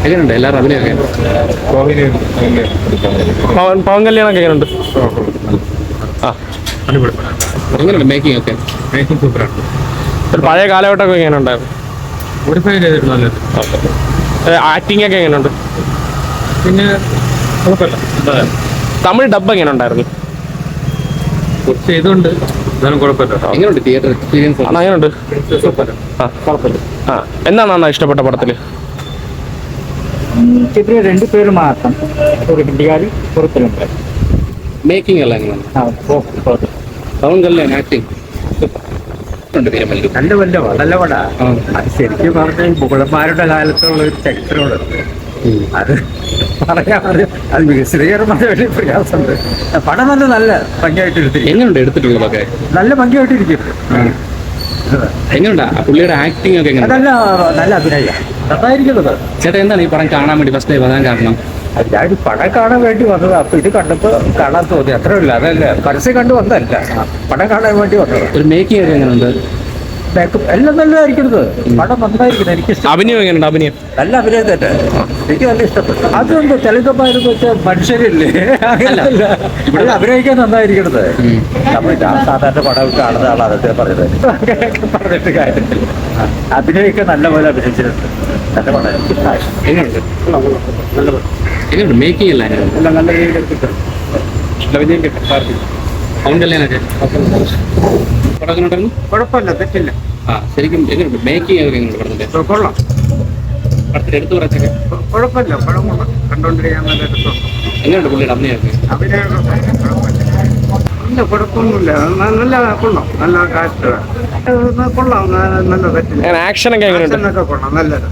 എങ്ങനെയുണ്ട് എല്ലാവരും അഭിനയൊക്കെ? പവൻ കല്യാണൊക്കെ എങ്ങനെയുണ്ട്? ആ എങ്ങനെയുണ്ട് മേക്കിംഗ് ഒക്കെ? മേക്കിംഗ് സൂപ്പറാണ്. ഒരു പഴയ കാലഘട്ടമൊക്കെ എങ്ങനെ ഉണ്ടായിരുന്നു? മോഡിഫൈ ചെയ്തിട്ടുണ്ട് നല്ലത്. ആക്ടിങ് ഒക്കെ എങ്ങനെയുണ്ട്? പിന്നെ കുഴപ്പമില്ല. തമിഴ് ഡബ് എങ്ങനെ ഉണ്ടായിരുന്നു? കുറച്ച് ഇതുണ്ട്, എന്നാലും കുഴപ്പമില്ല. എങ്ങനെയുണ്ട് തിയേറ്റർ എക്സ്പീരിയൻസ്? അണ്ണാ എങ്ങനെയുണ്ട്? സൂപ്പർ. ആ എന്താണ് അണ്ണാ ഇഷ്ടപ്പെട്ട പടത്തില്? చెప్పిన రెండు పేర్లు మాత్రం ఒక హిందీ గారి ఒక తెలుగు മേക്കിംഗ് എല്ലാം എങ്ങനെയാണ്? പവൻ കല്യാൺ ആക്ടിങ് നല്ല നല്ല പട. അത് ശരിക്കും പറഞ്ഞ മുഗളന്മാരുടെ കാലത്തുള്ള ഒരു ചരിത്രമുണ്ട്. അത് പറയാറ് അത് വികസിതകരമായ വലിയ പ്രയാസമുണ്ട്. പടം നല്ല ഭംഗിയായിട്ട് എടുത്തിരിക്കും. എങ്ങനെയുണ്ട് എടുത്തിട്ടുള്ളതൊക്കെ? നല്ല ഭംഗിയായിട്ടിരിക്കും. എങ്ങനെയുണ്ട് പുള്ളിയുടെ ആക്ടിംഗ് ഒക്കെ എങ്ങനെയുണ്ട്? നല്ല അഭിനയ നന്നായിരിക്കുന്നത്. ചേട്ടാ എന്താണ് ഈ പടം കാണാൻ വേണ്ടി ഫസ്റ്റ് ടൈം വരാൻ കാരണം? ഞാൻ പടം കാണാൻ വേണ്ടി വന്നത്. അപ്പൊ ഇത് കണ്ടപ്പോ കാണാൻ തോന്നി, അത്രേ ഉള്ളൂ. അതല്ല പരസ്യം കണ്ടു വന്നതല്ല, പടം കാണാൻ വേണ്ടി വന്നത്. ഒരു മേക്കിംഗ് ഒക്കെ എങ്ങനെയുണ്ട്? എല്ലാം നല്ലതായിരിക്കുന്നത്. പടം നന്നായിരിക്കുന്നത്. എനിക്ക് അഭിനയം എങ്ങനെയുണ്ട്? അഭിനയം നല്ല അഭിനയം തന്നെ. എനിക്ക് നല്ല ഇഷ്ടപ്പെട്ടു. അതുകൊണ്ട് തെലുങ്കന്മാരെന്ന് വെച്ചാൽ മനുഷ്യരില്ലേ, അങ്ങനെയല്ല ഇവിടെ അഭിനയിക്കാൻ നന്നായിരിക്കണത്. നമ്മൾ ഞാൻ സാധാരണ പടം കാണുന്ന ആളാണ്, അതൊക്കെ പറഞ്ഞത്. അങ്ങനെയൊക്കെ പറഞ്ഞിട്ട് കാര്യത്തില്ല. അഭിനയിക്കാൻ നല്ല പോലെ അഭിനയിച്ചിട്ടുണ്ട്. നല്ല പടം എനിക്ക് ഇഷ്ടമായി. എങ്ങനെയുണ്ട്? നല്ല പടം. എങ്ങനെയുണ്ട് മേക്കിംഗ് എല്ലാം എങ്ങനെയുണ്ട്? എല്ലാം നല്ല രീതിയിൽ കിട്ടും. നല്ല വിജയം കിട്ടും. പവൻ കല്യാണൊക്കെ പടം എങ്ങനെയുണ്ടായിരുന്നു? കുഴപ്പമില്ല, തെറ്റില്ല. ആ ശരിക്കും എങ്ങനെയുണ്ട് മേക്കിംഗ് ഒക്കെ എങ്ങനെയുണ്ട് പടത്തിന്റെ? കൊള്ളാം. പടത്തിന്റെ എടുത്തു പറച്ചൊക്കെ കുഴപ്പമില്ല, പടം കൊള്ളാം. കണ്ടോണ്ടിരിക്കാൻ നല്ല രസമുണ്ട്. എങ്ങനെയുണ്ട് പുള്ളിയുടെ അഭിനയമൊക്കെ? ഇല്ല, കുഴപ്പമൊന്നുമില്ല. നല്ല കൊള്ളാം. നല്ല കാറ്റ് കൊള്ളാം. നല്ല തെറ്റില്ല. ആക്ഷൻ ഒക്കെ എങ്ങനെയുണ്ട്? കൊള്ളാം. നല്ലത്.